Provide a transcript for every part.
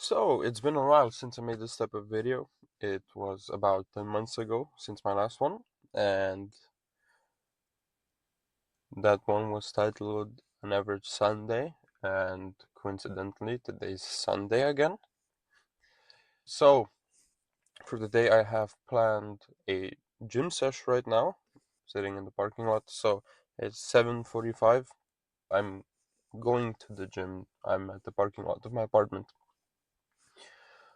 So, it's been a while since I made this type of video. It was about 10 months ago since my last one, and that one was titled An Average Sunday, and coincidentally, today's Sunday again. So, for the day, I have planned a gym sesh right now, sitting in the parking lot. So, it's 7:45. I'm going to the gym. I'm at the parking lot of my apartment.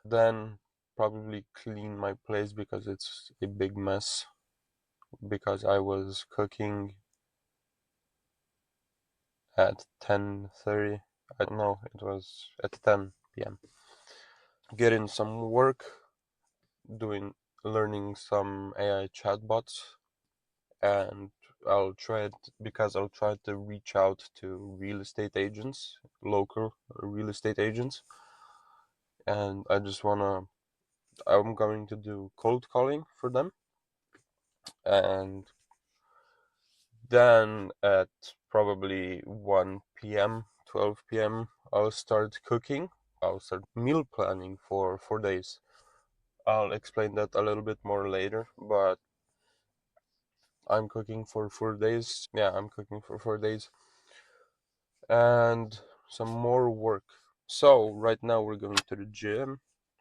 Then probably clean my place because it's a big mess because I was cooking at 10:30. I don't know, it was at 10 p.m. Getting some work, doing learning some AI chatbots, and I'll try to reach out to real estate agents, local real estate agents, and I'm going to do cold calling for them, and then at probably 1 p.m., 12 p.m., I'll start cooking. I'll start meal planning for 4 days. I'll explain that a little bit more later, but I'm cooking for 4 days. Yeah, I'm cooking for 4 days and some more work. So, right now we're going to the gym.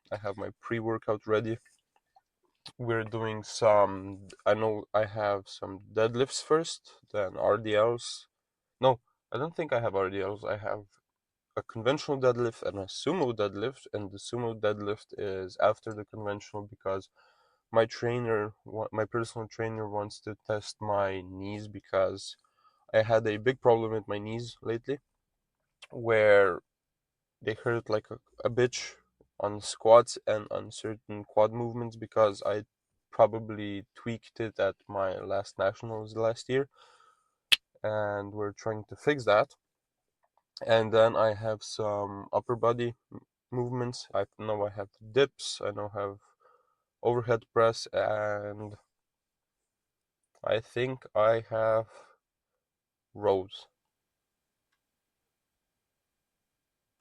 I have my pre workout ready. We're doing I know I have some deadlifts first, then RDLs. No, I don't think I have RDLs. I have a conventional deadlift and a sumo deadlift, and the sumo deadlift is after the conventional because my personal trainer wants to test my knees because I had a big problem with my knees lately where they hurt like a bitch on squats and on certain quad movements because I probably tweaked it at my last nationals last year, and we're trying to fix that. And then I have some upper body movements. I know I have dips, I know I have overhead press, and I think I have rows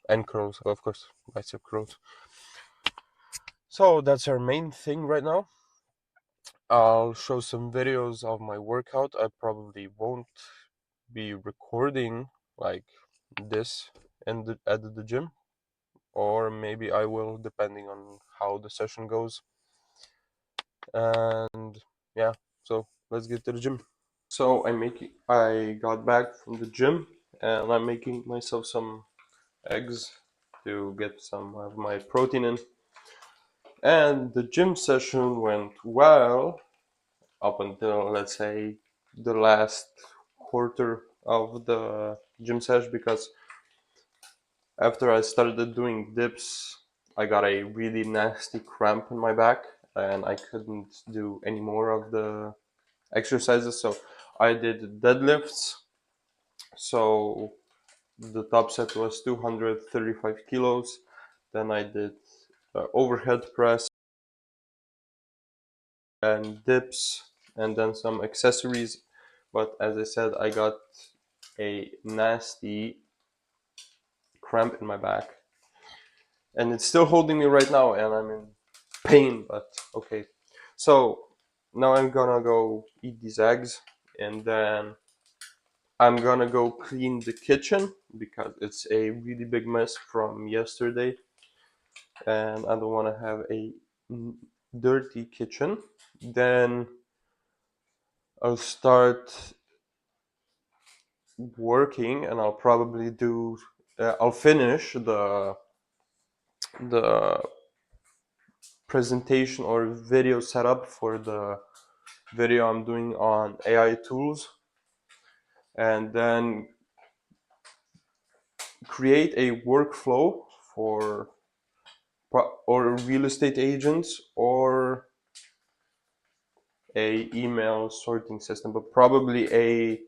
and curls, of course, bicep curls. So that's our main thing right now. I'll show some videos of my workout. I probably won't be recording like this at the gym, or maybe I will, depending on how the session goes. And yeah, so let's get to the gym. So I got back from the gym and I'm making myself some eggs to get some of my protein in. And the gym session went well up until, let's say, the last quarter of the gym session because after I started doing dips, I got a really nasty cramp in my back and I couldn't do any more of the exercises. So I did deadlifts. So the top set was 235 kilos. Then I did overhead press and dips and then some accessories. But as I said, I got a nasty cramp in my back. And it's still holding me right now and I'm in pain, but okay. So now I'm gonna go eat these eggs and then I'm gonna go clean the kitchen because it's a really big mess from yesterday and I don't want to have a dirty kitchen. Then I'll start working and I'll finish the presentation or video setup for the video I'm doing on AI tools, and then create a workflow for or real estate agents or a email sorting system, but probably a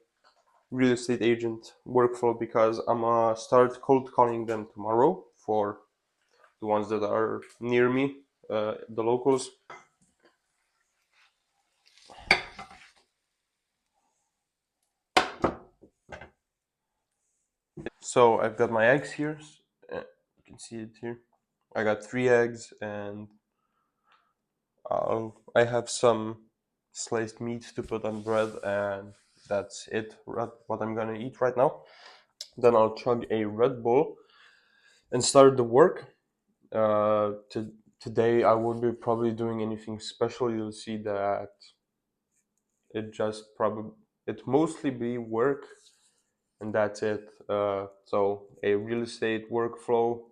real estate agent workflow because I'm gonna start cold calling them tomorrow for the ones that are near me, the locals. So I've got my eggs here. You can see it here. I got 3 eggs, and I have some sliced meat to put on bread, and that's it. What I'm gonna eat right now. Then I'll chug a Red Bull and start the work. Today I won't be probably doing anything special. You'll see that it mostly be work, and that's it. So a real estate workflow.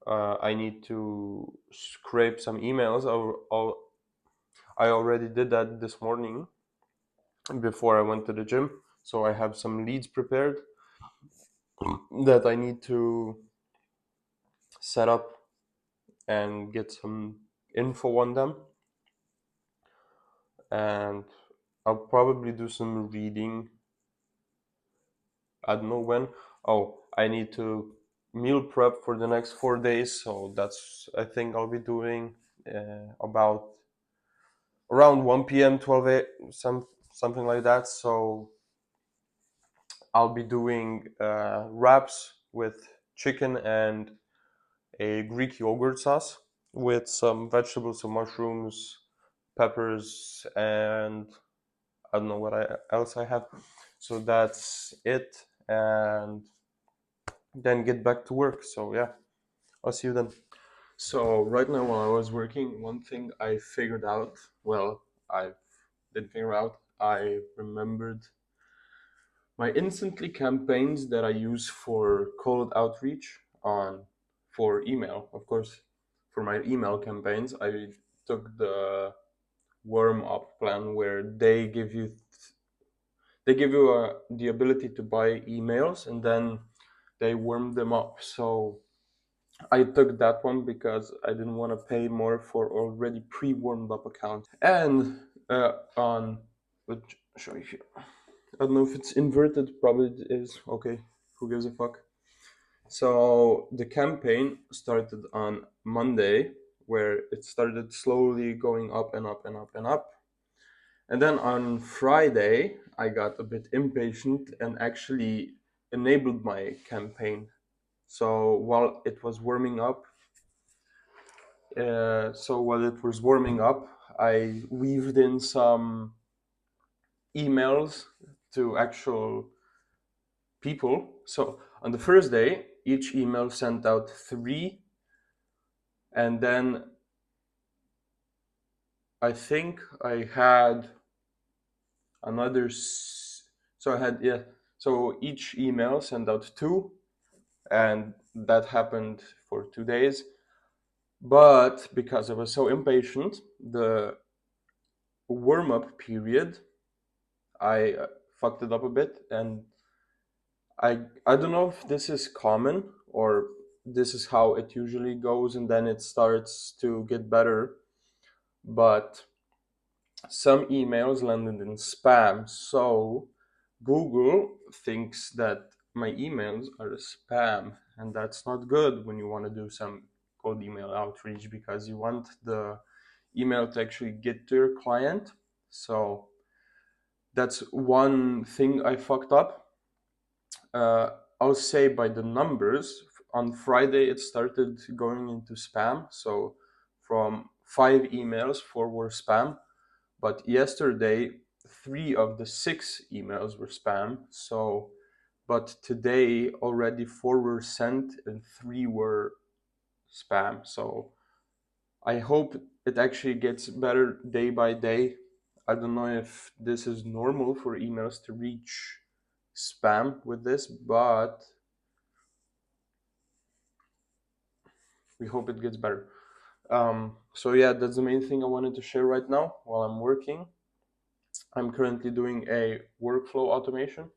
I need to scrape some emails. I already did that this morning before I went to the gym. So I have some leads prepared that I need to set up and get some info on them. And I'll probably do some reading. I don't know when. Oh, I need to meal prep for the next 4 days. So that's, I think I'll be doing about around 1 p.m., 12 a, something like that. So I'll be doing wraps with chicken and a Greek yogurt sauce with some vegetables, some mushrooms, peppers, and I don't know what else I have. So that's it, and then get back to work. So yeah, I'll see you then. So right now, while I was working, one thing I figured out. Well, I didn't figure out. I remembered my instantly campaigns that I use for cold outreach on for email. Of course, for my email campaigns, I took the warm up plan where they give you the ability to buy emails, and then they warm them up. So I took that one because I didn't want to pay more for already pre-warmed up accounts. And on, let's show you here. I don't know if it's inverted, probably it is. Okay, who gives a fuck? So the campaign started on Monday, where it started slowly going up and up and up and up. And then on Friday, I got a bit impatient and actually enabled my campaign. So while it was warming up, I weaved in some emails to actual people. So on the first day, each email sent out 3, and then I think I had another. So I had, yeah. So each email sent out 2, and that happened for 2 days. But because I was so impatient, the warm up period, I fucked it up a bit, and I don't know if this is common or this is how it usually goes, and then it starts to get better. But some emails landed in spam, so Google thinks that my emails are spam, and that's not good when you want to do some cold email outreach, because you want the email to actually get to your client. So that's one thing I fucked up. uh, I'll say by the numbers, on Friday it started going into spam. So from 5 emails, 4 were spam. But yesterday, 3 of the 6 emails were spam. So, but today already 4 were sent and 3 were spam. So I hope it actually gets better day by day. I don't know if this is normal for emails to reach spam with this, but we hope it gets better. So yeah, that's the main thing I wanted to share right now while I'm working. I'm currently doing a workflow automation,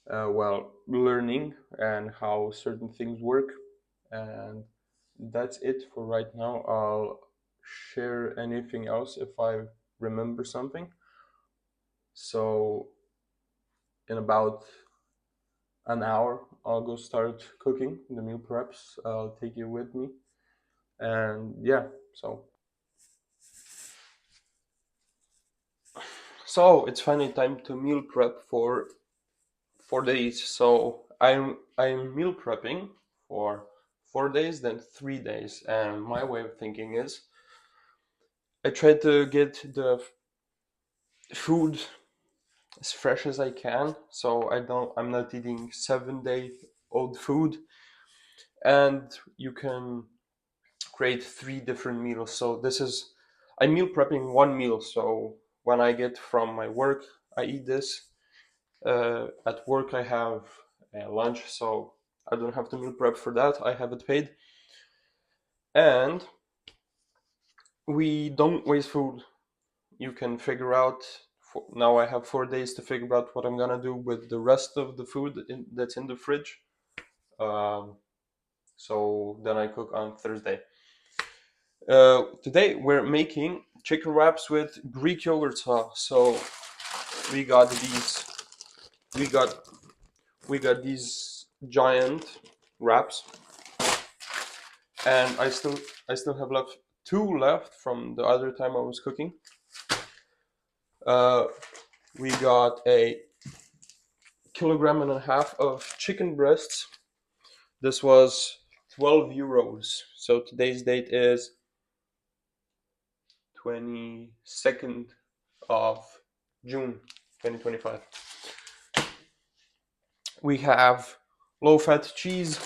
while learning and how certain things work. And that's it for right now. I'll share anything else if I remember something. So in about an hour, I'll go start cooking the meal preps. I'll take you with me. And yeah, so it's finally time to meal prep for 4 days. So I'm meal prepping for 4 days, then 3 days. And my way of thinking is I try to get the food as fresh as I can, so I'm not eating 7 day old food. And you can create three different meals. So this is I'm meal prepping one meal. So when I get from my work, I eat this. At work, I have lunch, so I don't have to meal prep for that. I have it paid, and we don't waste food. You can figure out. Now I have 4 days to figure out what I'm gonna do with the rest of the food that's in the fridge. Um, so then I cook on Thursday. Today we're making chicken wraps with Greek yogurt sauce. So we got these. We got we got these giant wraps, and I still have left two left from the other time I was cooking. Uh, we got a kilogram and a half of chicken breasts. This was 12 euros. So today's date is 22nd of June 2025. We have low fat cheese.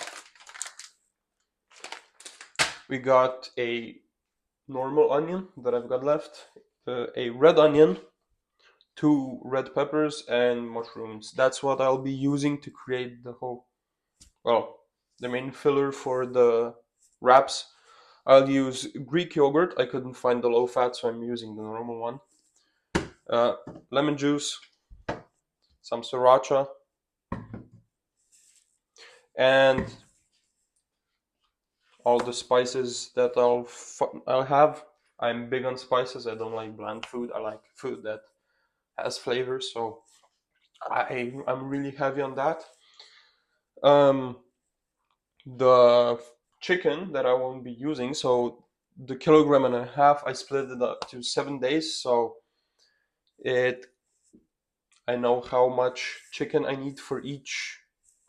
We got a normal onion that I've got left, a red onion, two red peppers, and mushrooms. That's what I'll be using to create the main filler for the wraps. I'll use Greek yogurt. I couldn't find the low fat, so I'm using the normal one. Uh, Lemon juice, some sriracha, and all the spices that I'll have. I'm big on spices. I don't like bland food. I like food that has flavor. So I'm really heavy on that. Um, the chicken that I won't be using. So the kilogram and a half, I split it up to 7 days. So it I know how much chicken I need for each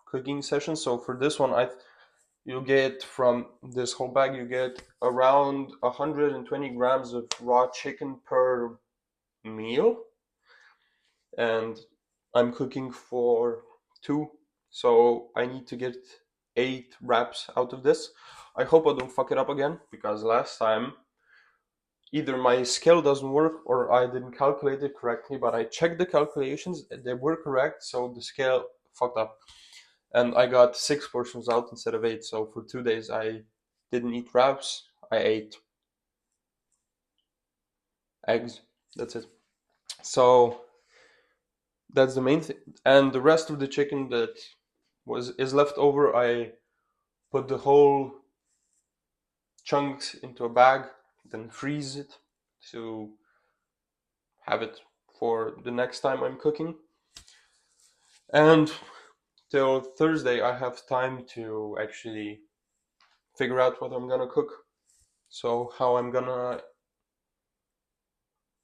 cooking session. So for this one, you get from this whole bag, you get around 120 grams of raw chicken per meal, and I'm cooking for two, so I need to get 8 wraps out of this. I hope I don't fuck it up again, because last time either my scale doesn't work or I didn't calculate it correctly, but I checked the calculations, they were correct, so the scale fucked up. And I got 6 portions out instead of 8, so for 2 days I didn't eat wraps, I ate eggs. That's it. So that's the main thing. And the rest of the chicken that is left over, I put the whole chunks into a bag, then freeze it to have it for the next time I'm cooking. And till Thursday, I have time to actually figure out what I'm gonna cook. So how I'm gonna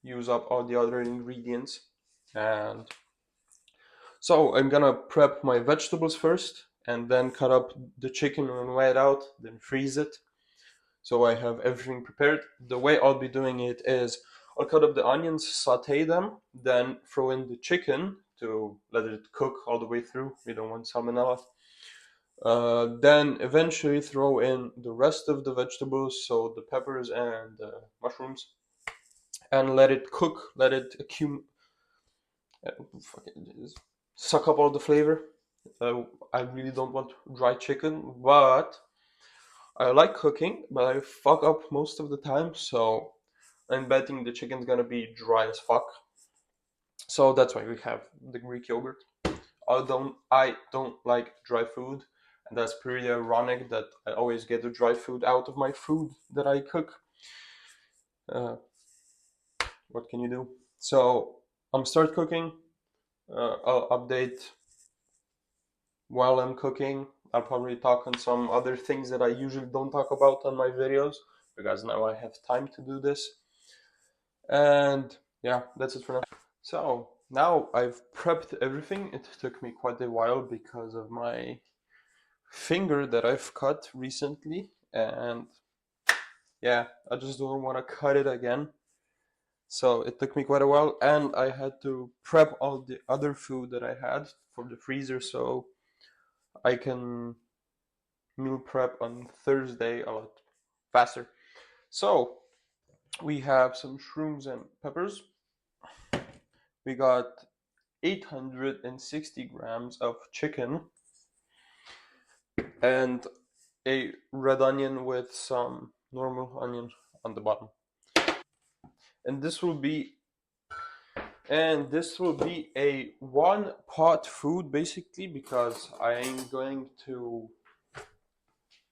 use up all the other ingredients. And so I'm gonna prep my vegetables first, and then cut up the chicken and weigh it out, then freeze it. So I have everything prepared. The way I'll be doing it is I'll cut up the onions, saute them, then throw in the chicken to let it cook all the way through. We don't want salmonella. Then eventually throw in the rest of the vegetables, so the peppers and the mushrooms, and let it cook, let it suck up all the flavor. I really don't want dry chicken, but I like cooking, but I fuck up most of the time, so I'm betting the chicken's gonna be dry as fuck. So that's why we have the Greek yogurt. I don't like dry food, and that's pretty ironic that I always get the dry food out of my food that I cook. Uh, what can you do? So I'm start cooking. I'll update while I'm cooking. I'll probably talk on some other things that I usually don't talk about on my videos, because now I have time to do this. And yeah, that's it for now. So now I've prepped everything. It took me quite a while because of my finger that I've cut recently, and yeah, I just don't want to cut it again. So it took me quite a while, and I had to prep all the other food that I had for the freezer so I can meal prep on Thursday a lot faster. So we have some shrooms and peppers. We got 860 grams of chicken and a red onion with some normal onion on the bottom. And this will be a one pot food basically because I am going to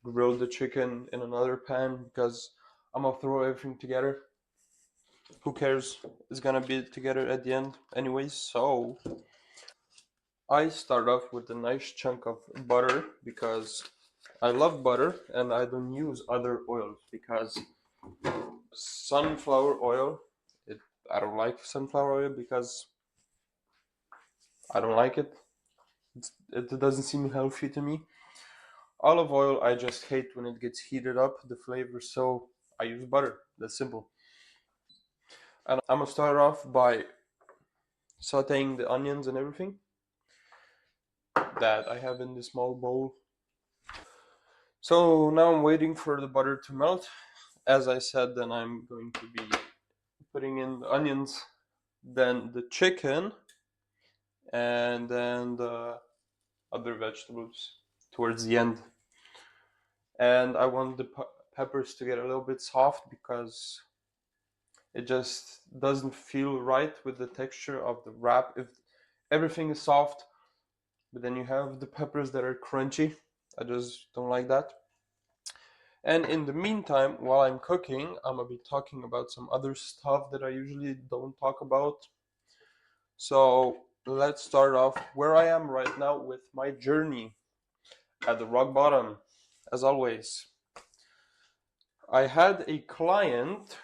grill the chicken in another pan because I'm gonna throw everything together. Who cares? It's gonna be together at the end anyways. So I start off with a nice chunk of butter because I love butter and I don't use other oils because sunflower oil, it, I don't like sunflower oil because I don't like it. It doesn't seem healthy to me. Olive oil, I just hate when it gets heated up, the flavor, so I use butter. That's simple. And I'm gonna start off by sauteing the onions and everything that I have in this small bowl. So now I'm waiting for the butter to melt. As I said, then I'm going to be putting in the onions, then the chicken, and then the other vegetables towards the end. And I want the peppers to get a little bit soft because it just doesn't feel right with the texture of the wrap if everything is soft, but then you have the peppers that are crunchy. I just don't like that. And in the meantime, while I'm cooking, I'm gonna be talking about some other stuff that I usually don't talk about. So let's start off where I am right now with my journey at the rock bottom. As always, I had a client,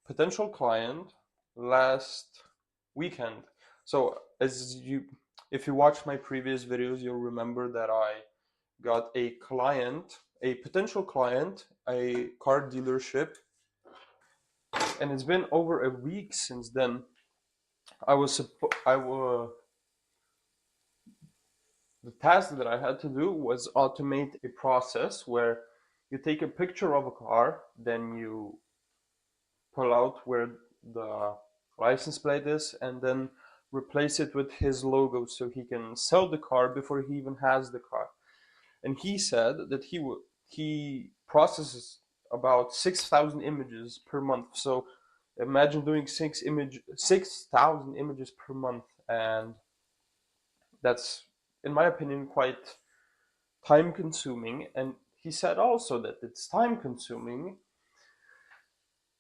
potential client, last weekend. So if you watch my previous videos, you'll remember that I got a client, a potential client, a car dealership, and it's been over a week since then. I was the task that I had to do was automate a process where you take a picture of a car, then you pull out where the license plate is, and then replace it with his logo so he can sell the car before he even has the car. And he said that he processes about 6,000 images per month. So imagine doing 6,000 images per month, and that's, in my opinion, quite time consuming. And he said also that it's time consuming,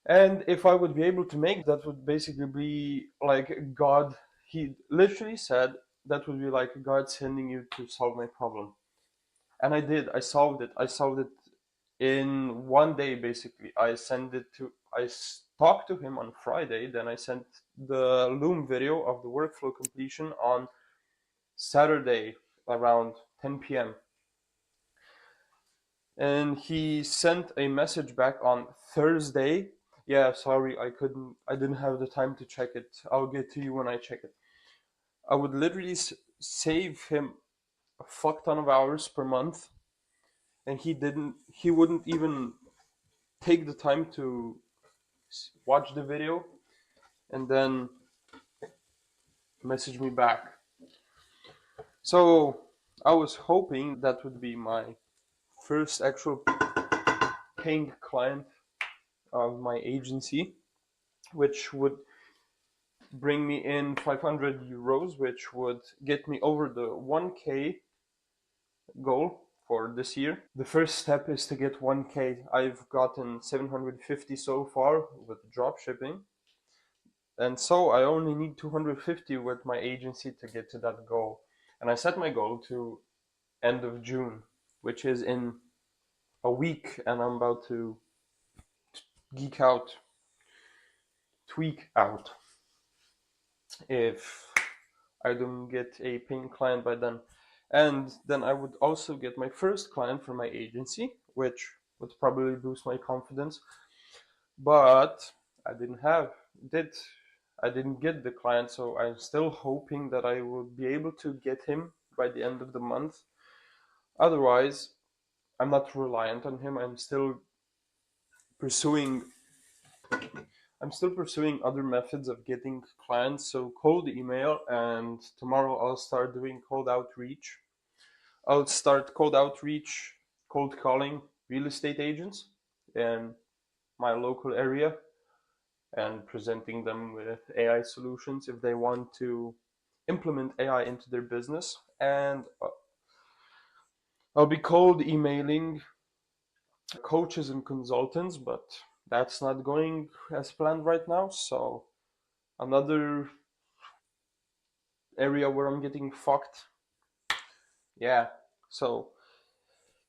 and if I would be able to make that would basically be like God. He literally said that would be like God sending you to solve my problem. And I did. I solved it in one day basically. I talked to him on Friday, then I sent the Loom video of the workflow completion on Saturday around 10 p.m. And he sent a message back on Thursday. Yeah, sorry, I didn't have the time to check it. I'll get to you when I check it. I would literally save him a fuck ton of hours per month, and he wouldn't even take the time to watch the video and then message me back. So I was hoping that would be my first actual paying client of my agency, which would bring me in 500 euros, which would get me over the 1K goal for this year. The first step is to get 1K. I've gotten 750 so far with drop shipping. And so I only need 250 with my agency to get to that goal. And I set my goal to end of June, which is in a week, and I'm about to geek out, tweak out if I don't get a paying client by then. And then I would also get my first client from my agency, which would probably boost my confidence. But I didn't have did I didn't get the client, so I'm still hoping that I will be able to get him by the end of the month. Otherwise, I'm not reliant on him. Pursuing I'm still pursuing other methods of getting clients, so cold email, and tomorrow I'll start doing cold outreach. I'll start cold outreach, cold calling real estate agents in my local area and presenting them with AI solutions if they want to implement AI into their business. And I'll be cold emailing coaches and consultants, but that's not going as planned right now. So another area where I'm getting fucked. Yeah. So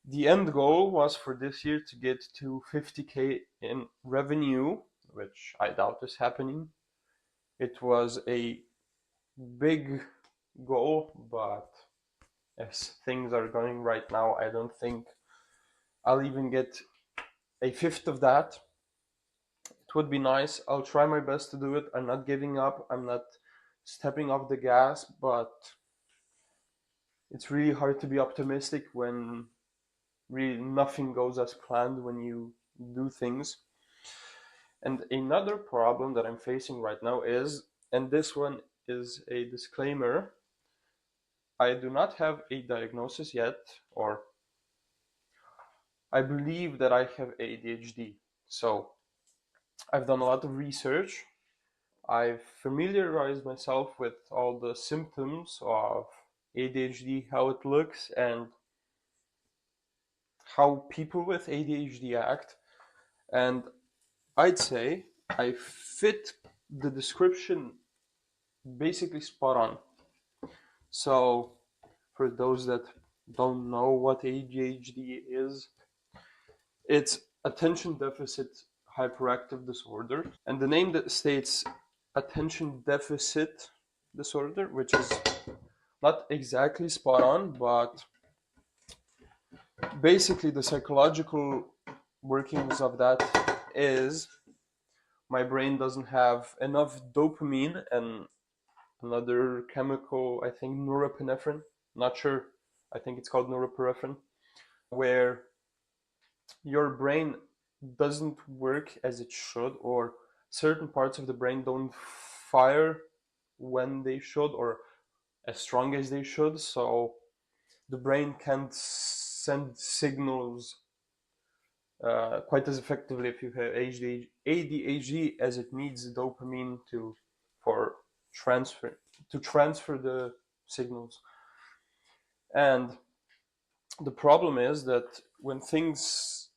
the end goal was for this year to get to 50K in revenue, which I doubt is happening. It was a big goal, but as things are going right now, I don't think I'll even get a fifth of that. It would be nice. I'll try my best to do it. I'm not giving up. I'm not stepping off the gas, but it's really hard to be optimistic when really nothing goes as planned when you do things. And another problem that I'm facing right now is, and this one is a disclaimer, I do not have a diagnosis yet, or I believe that I have ADHD. So I've done a lot of research. I've familiarized myself with all the symptoms of ADHD, how it looks, and how people with ADHD act. And I'd say I fit the description basically spot on. So, for those that don't know what ADHD is, it's attention deficit hyperactive disorder. And the name that states attention deficit disorder, which is not exactly spot on, but basically the psychological workings of that is my brain doesn't have enough dopamine and another chemical, I think norepinephrine, not sure, I think it's called norepinephrine, where your brain doesn't work as it should, or certain parts of the brain don't fire when they should, or as strong as they should. So the brain can't send signals quite as effectively if you have ADHD as it needs dopamine to for transfer to transfer the signals. And the problem is that when things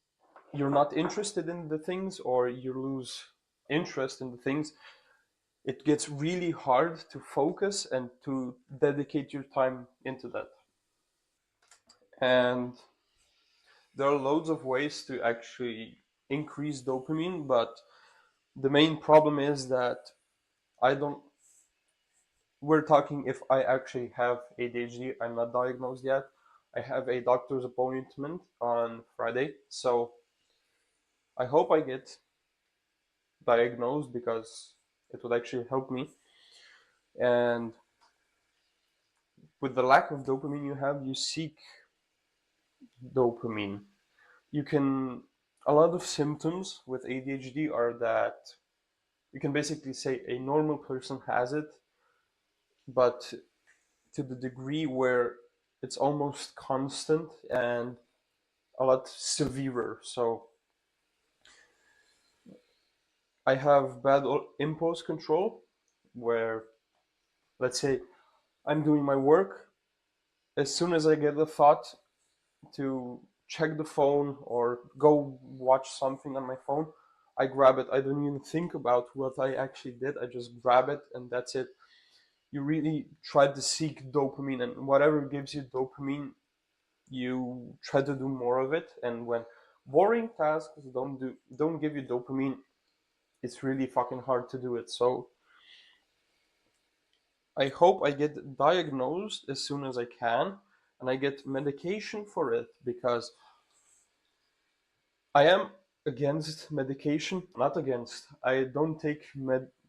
you're not interested in the things or you lose interest in the things, it gets really hard to focus and to dedicate your time into that. And there are loads of ways to actually increase dopamine, but the main problem is that I don't. We're talking if I actually have ADHD. I'm not diagnosed yet. I have a doctor's appointment on Friday, so I hope I get diagnosed because it would actually help me. And with the lack of dopamine you have, you seek dopamine. You can. A lot of symptoms with ADHD are that you can basically say a normal person has it, but to the degree where it's almost constant and a lot severer. So I have bad impulse control, where let's say I'm doing my work. As soon as I get the thought to check the phone or go watch something on my phone, I grab it. I don't even think about what I actually did. I just grab it and that's it. You really try to seek dopamine, and whatever gives you dopamine, you try to do more of it. And when boring tasks don't give you dopamine, it's really fucking hard to do it. So I hope I get diagnosed as soon as I can, and I get medication for it because I am against medication. Not against. I don't take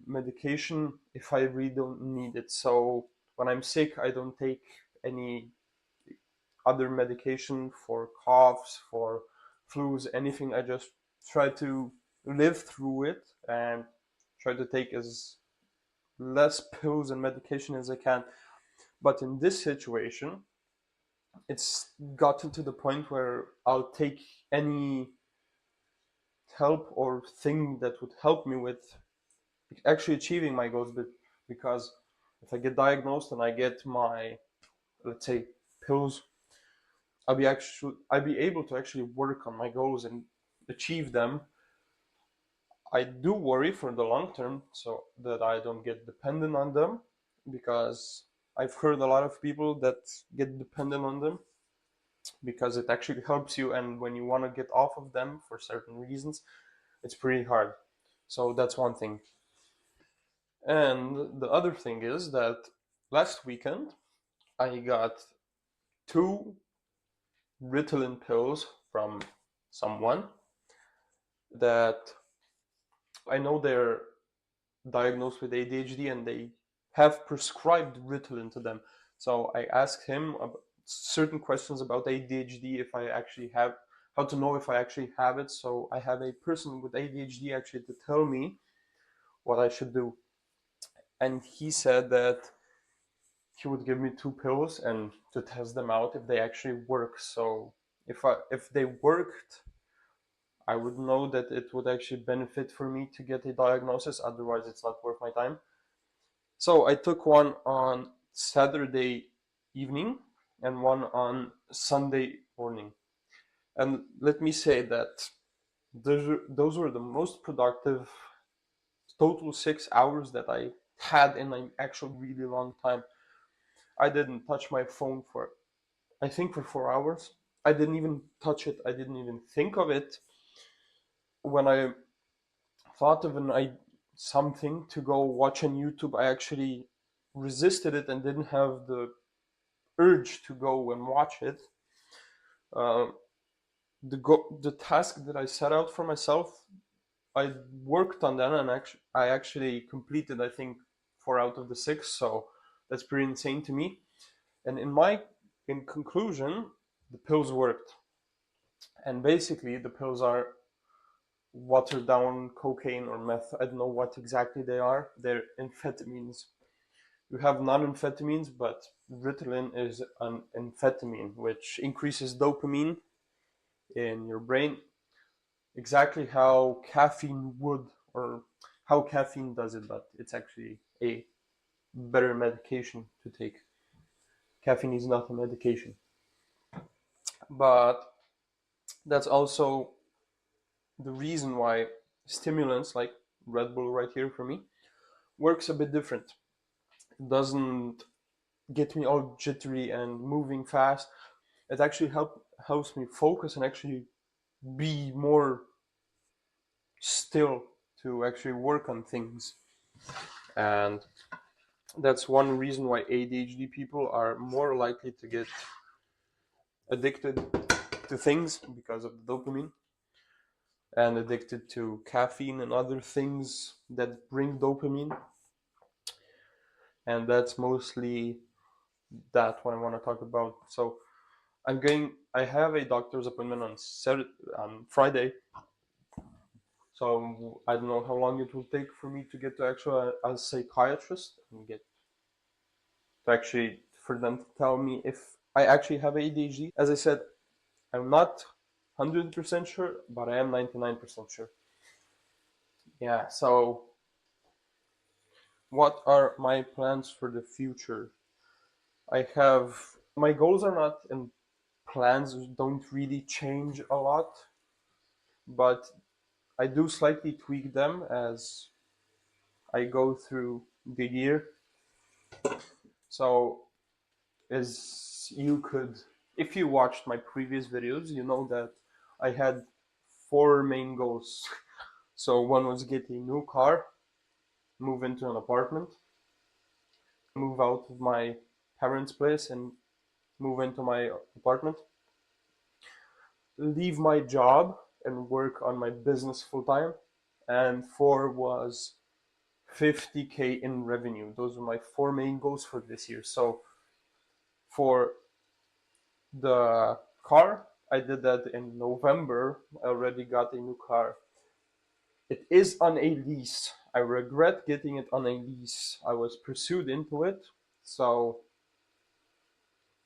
medication if I really don't need it. So when I'm sick, I don't take any other medication for coughs, for flus, anything. I just try to live through it and try to take as less pills and medication as I can. But in this situation, it's gotten to the point where I'll take any help or thing that would help me with actually achieving my goals. But because if I get diagnosed and I get my, let's say, pills, I'll be able to actually work on my goals and achieve them. I do worry for the long term so that I don't get dependent on them, because I've heard a lot of people that get dependent on them because it actually helps you, and when you want to get off of them for certain reasons, it's pretty hard. So that's one thing. And the other thing is that last weekend I got two Ritalin pills from someone that I know they're diagnosed with ADHD and they have prescribed Ritalin to them. So I asked him certain questions about ADHD, if I actually have, how to know if I actually have it. So I have a person with ADHD actually to tell me what I should do. And he said that he would give me two pills and to test them out if they actually work. So if they worked, I would know that it would actually benefit for me to get a diagnosis. Otherwise, it's not worth my time. So I took one on Saturday evening and one on Sunday morning. And let me say that those were the most productive total 6 hours that I had in an actual really long time. I didn't touch my phone for, I think, for 4 hours. I didn't even touch it. I didn't even think of it. When I thought of something to go watch on YouTube, I actually resisted it and didn't have the urge to go and watch it. Uh, the task that I set out for myself, I worked on that, and I actually completed, I think, 4 out of the 6. So that's pretty insane to me. And in conclusion, the pills worked. And basically, the pills are watered down cocaine or meth. I don't know what exactly they are. They're amphetamines. You have non-amphetamines, but Ritalin is an amphetamine, which increases dopamine in your brain, exactly how caffeine would, or how caffeine does it, but it's actually a better medication to take. Caffeine is not a medication. But that's also the reason why stimulants like Red Bull right here for me works a bit different. It doesn't get me all jittery and moving fast. It actually helps me focus and actually be more still to actually work on things. And that's one reason why ADHD people are more likely to get addicted to things because of the dopamine, and addicted to caffeine and other things that bring dopamine. And that's mostly that what I want to talk about. So I have a doctor's appointment on Friday. So I don't know how long it will take for me to get to actual a psychiatrist and get to actually for them to tell me if I actually have ADHD. As I said, I'm not 100% sure, but I am 99% sure. Yeah, so what are my plans for the future? I have my goals are not, and plans don't really change a lot, but I do slightly tweak them as I go through the year. So, as you could, if you watched my previous videos, you know that I had four main goals. So, one was get a new car, move into an apartment, move out of my parents' place, and move into my apartment, leave my job, and work on my business full time. And four was 50K in revenue. Those are my four main goals for this year. So for the car, I did that in November. I already got a new car. It is on a lease. I regret getting it on a lease. I was pursued into it, so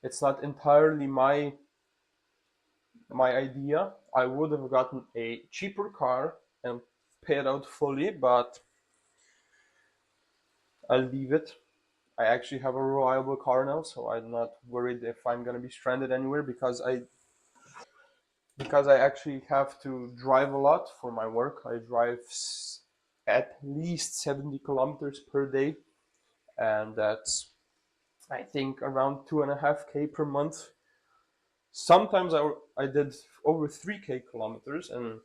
it's not entirely my idea. I would have gotten a cheaper car and paid out fully, but I'll leave it. I actually have a reliable car now, so I'm not worried if I'm gonna be stranded anywhere because I actually have to drive a lot for my work. I drive at least 70 kilometers per day, and that's I think around 2.5K per month. Sometimes I did over 3K kilometers, and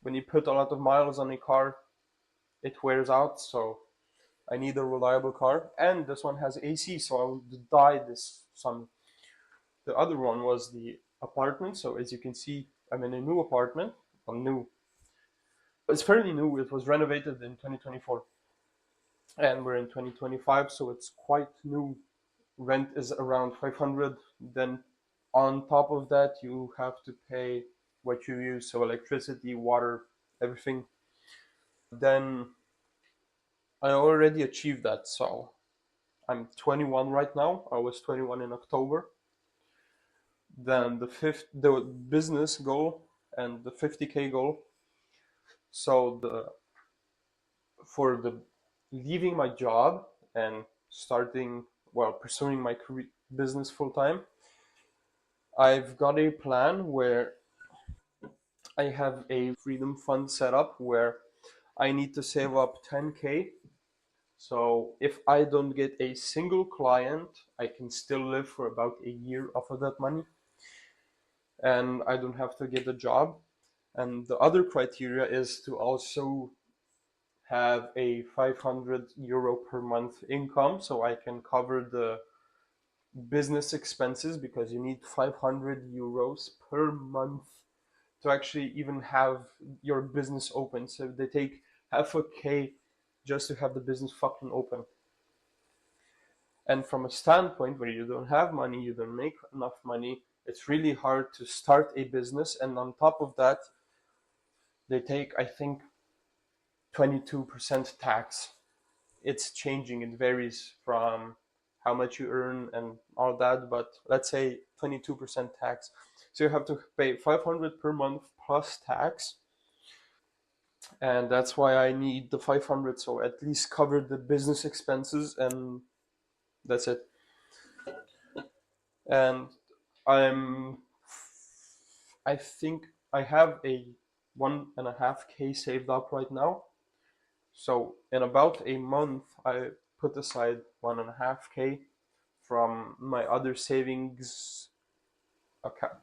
when you put a lot of miles on a car, it wears out. So I need a reliable car, and this one has AC, so I would die this some. The other one was the apartment. So as you can see, I'm in a new apartment. I'm new. It's fairly new. It was renovated in 2024, and we're in 2025, so it's quite new. Rent is around 500. Then on top of that, you have to pay what you use, so electricity, water, everything. Then I already achieved that. So I'm 21 right now. I was 21 in October. Then the business goal and the 50K goal. So the for the leaving my job and starting pursuing my career business full time, I've got a plan where I have a freedom fund set up where I need to save up 10K. So if I don't get a single client, I can still live for about a year off of that money and I don't have to get a job. And the other criteria is to also have a 500 euro per month income so I can cover the business expenses because you need 500 euros per month to actually even have your business open. So they take half a K just to have the business fucking open. And from a standpoint where you don't have money, you don't make enough money, it's really hard to start a business. And on top of that, they take, I think, 22% tax. It's changing, it varies from how much you earn and all that, but let's say 22% tax. So you have to pay 500 per month plus tax, and that's why I need the 500, so at least cover the business expenses, and that's it. And I'm, I think I have a 1.5K saved up right now. So in about a month, I put aside 1.5K from my other savings account,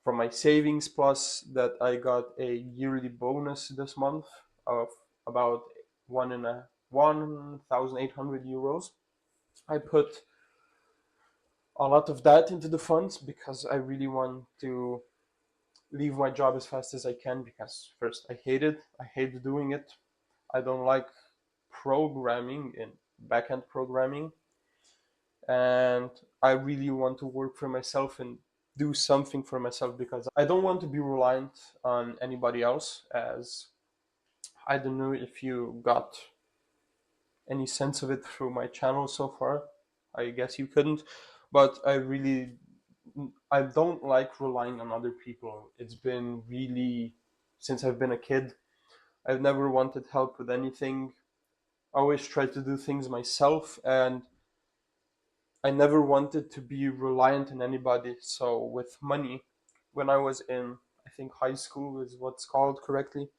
from my savings plus that I got a yearly bonus this month of about 1,800 euros. I put a lot of that into the funds because I really want to leave my job as fast as I can because first I hate it. I hate doing it. I don't like programming and backend programming, and I really want to work for myself and do something for myself because I don't want to be reliant on anybody else. As I don't know if you got any sense of it through my channel so far. I guess you couldn't, but I don't like relying on other people. It's been really since I've been a kid. I've never wanted help with anything. I always tried to do things myself, and I never wanted to be reliant on anybody. So with money, when I was in, I think high school is what's called correctly,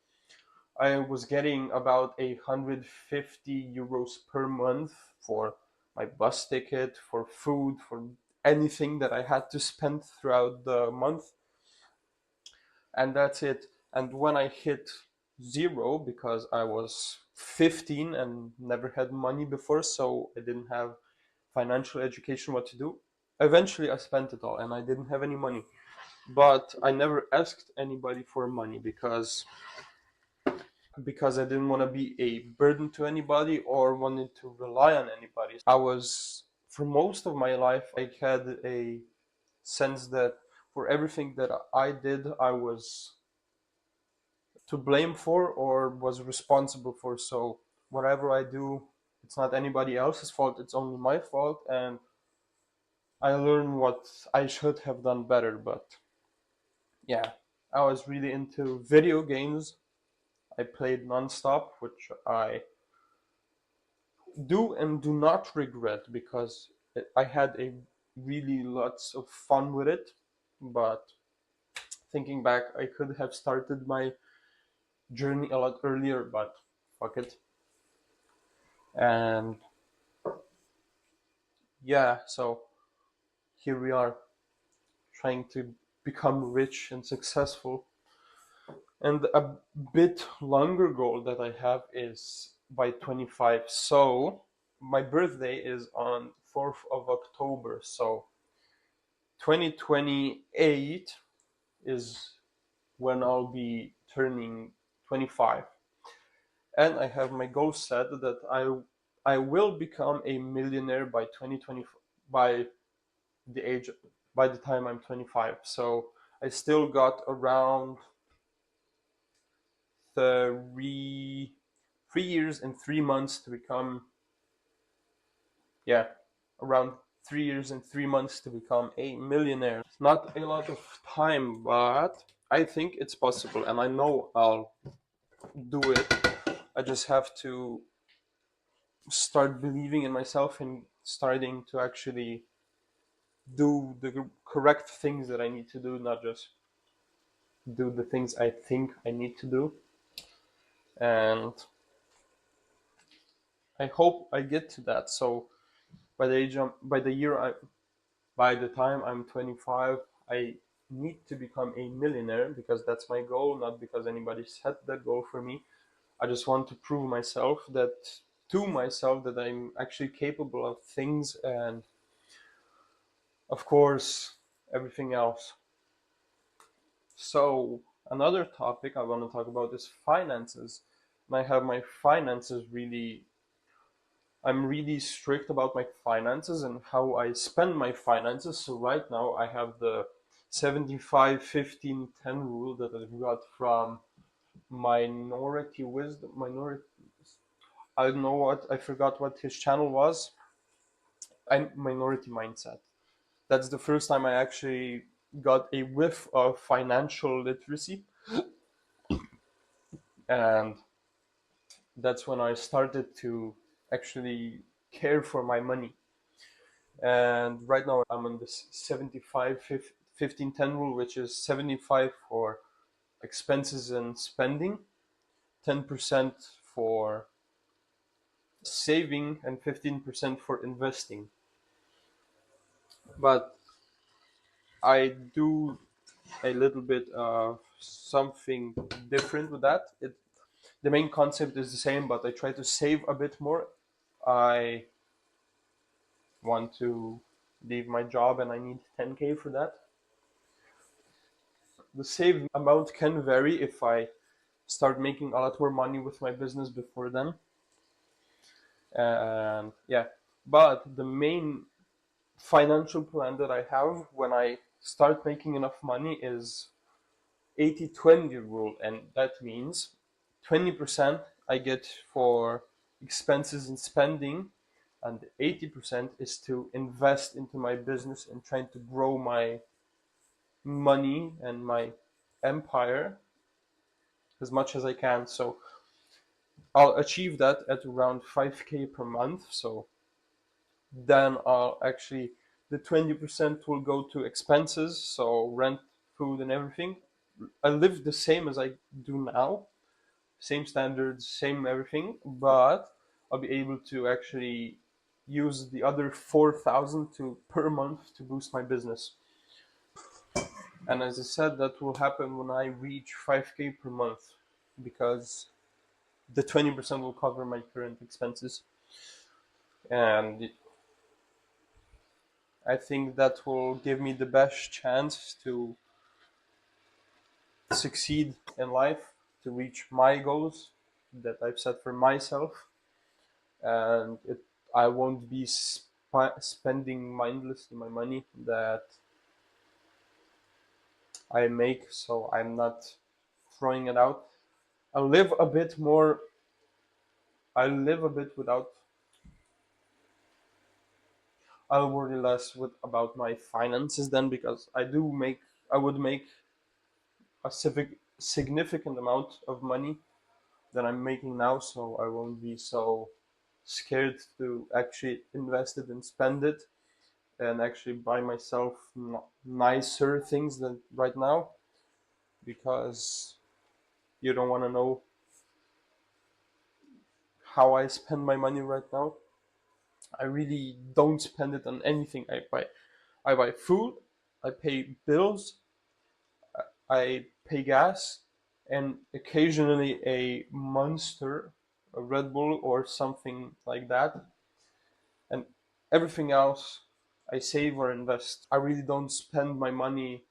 I was getting about 150 euros per month for my bus ticket, for food, for anything that I had to spend throughout the month, and that's it. And when I hit zero, because I was 15 and never had money before, so I didn't have financial education what to do. Eventually, I spent it all, and I didn't have any money. But I never asked anybody for money because I didn't want to be a burden to anybody or wanted to rely on anybody. I was, for most of my life, I had a sense that for everything that I did, I was to blame for or was responsible for. So whatever I do, it's not anybody else's fault, it's only my fault. And I learned what I should have done better. But yeah, I was really into video games. I played nonstop, which I do and do not regret because I had a really lots of fun with it. But thinking back, I could have started my journey a lot earlier, but fuck it. And yeah, so here we are trying to become rich and successful. And a bit longer goal that I have is by 25. So my birthday is on 4th of October. So 2028 is when I'll be turning 25. And I have my goal set that I will become a millionaire by 2020 by the age by the time I'm 25. So I still got around three 3 years and 3 months to become, yeah, around 3 years and 3 months to become a millionaire. It's not a lot of time, but I think it's possible, and I know I'll do it. I just have to start believing in myself and starting to actually do the correct things that I need to do, not just do the things I think I need to do. And I hope I get to that. So by the year by the time I'm 25, I need to become a millionaire because that's my goal, not because anybody set that goal for me. I just want to prove myself that I'm actually capable of things, and of course everything else. So another topic I want to talk about is finances. And I have my finances really I'm really strict about my finances and how I spend my finances. So right now I have the 75 15 10 rule that I've got from Minority, I don't know what, I forgot what his channel was. I'm Minority Mindset. That's the first time I actually got a whiff of financial literacy, and that's when I started to actually care for my money. And right now I'm on this 75 15 10 rule, which is 75 for expenses and spending, 10% for saving, and 15% for investing. But I do a little bit of something different with that. The main concept is the same, but I try to save a bit more. I want to leave my job and I need 10K for that. The saved amount can vary if I start making a lot more money with my business before then. And yeah, but the main financial plan that I have when I start making enough money is 80-20 rule. And that means 20% I get for expenses and spending, and 80% is to invest into my business and trying to grow my money and my empire as much as I can. So I'll achieve that at around 5K per month. So then I'll actually, the 20% will go to expenses, so rent, food, and everything. I live the same as I do now, same standards, same everything, but I'll be able to actually use the other 4,000 to per month to boost my business. And as I said, that will happen when I reach 5K per month, because the 20% will cover my current expenses. And I think that will give me the best chance to succeed in life, to reach my goals that I've set for myself, and I won't be spending mindlessly my money that I make, so I'm not throwing it out. I live a bit more. I live a bit without. I'll worry less with about my finances then, because I do make. I would make a significant amount of money that I'm making now, so I won't be so scared to actually invest it and spend it and actually buy myself nicer things than right now, because you don't want to know how I spend my money right now. I really don't spend it on anything. I buy food, I pay bills, I pay gas, and occasionally a Monster, a Red Bull, or something like that. And everything else I save or invest. I really don't spend my money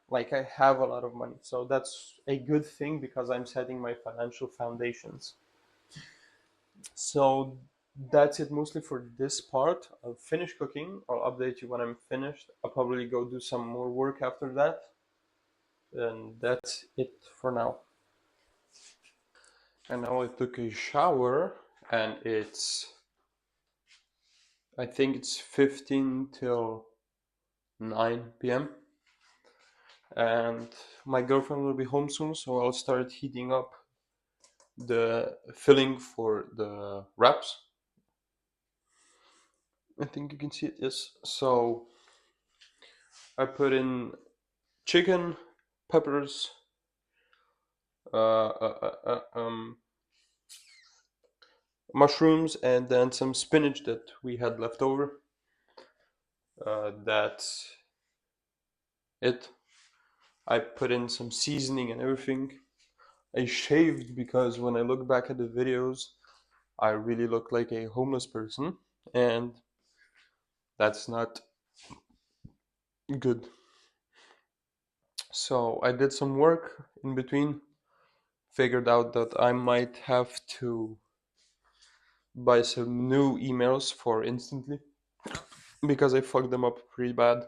like I have a lot of money. So that's a good thing because I'm setting my financial foundations. So that's it mostly for this part. I'll finish cooking. I'll update you when I'm finished. I'll probably go do some more work after that. And that's it for now. And now I took a shower, and I think it's 15 till 9 p.m. And my girlfriend will be home soon, so I'll start heating up the filling for the wraps. I think you can see it, yes. So I put in chicken, peppers, uh, uh, uh, uh, um, mushrooms, and then some spinach that we had left over. That's it. I put in some seasoning and everything. I shaved because when I look back at the videos, I really look like a homeless person, and that's not good. So I did some work in between, figured out that I might have to buy some new emails for instantly because I fucked them up pretty bad.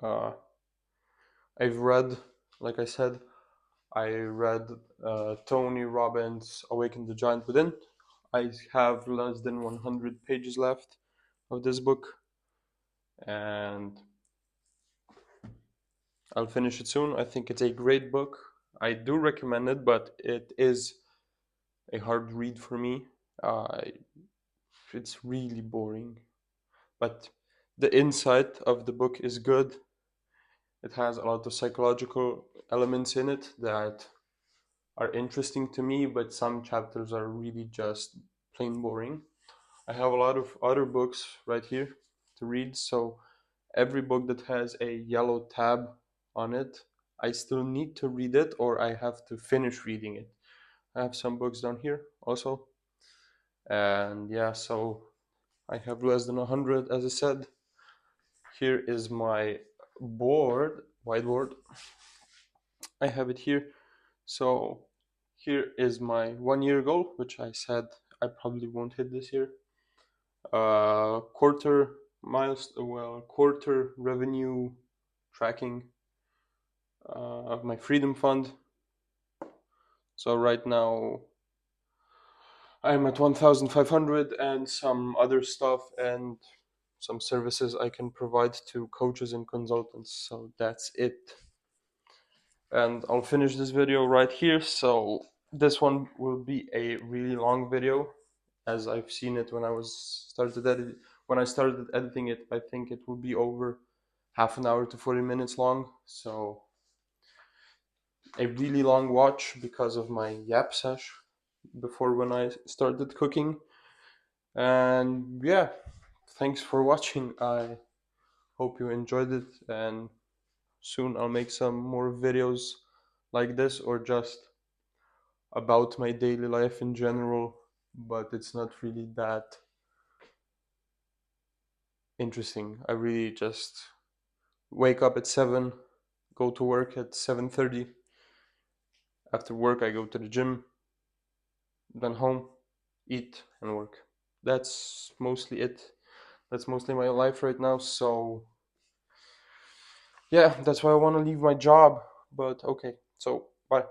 Uh, I've read, like I said, I read Tony Robbins' Awaken the Giant Within. I have less than 100 pages left of this book, and I'll finish it soon. I think it's a great book. I do recommend it, but it is a hard read for me. Uh, it's really boring, but the insight of the book is good. It has a lot of psychological elements in it that are interesting to me, but some chapters are really just plain boring. I have a lot of other books right here to read, so every book that has a yellow tab on it, I still need to read it or I have to finish reading it. I have some books down here also. And yeah, so I have less than 100, as I said. Here is my whiteboard. I have it here. So here is my 1 year goal, which I said I probably won't hit this year. Quarter revenue tracking of my freedom fund. So right now I'm at 1,500 and some other stuff and some services I can provide to coaches and consultants. So that's it. And I'll finish this video right here. So this one will be a really long video, as I've seen it when I started editing it. I think it will be over half an hour to 40 minutes long. So a really long watch because of my yap sesh before when I started cooking. And yeah, thanks for watching. I hope you enjoyed it, and soon I'll make some more videos like this or just about my daily life in general, but it's not really that interesting. I really just wake up at 7, go to work at 7:30. After work, I go to the gym, then home, eat, and work. That's mostly it. That's mostly my life right now. So yeah, that's why I want to leave my job. But okay, so bye.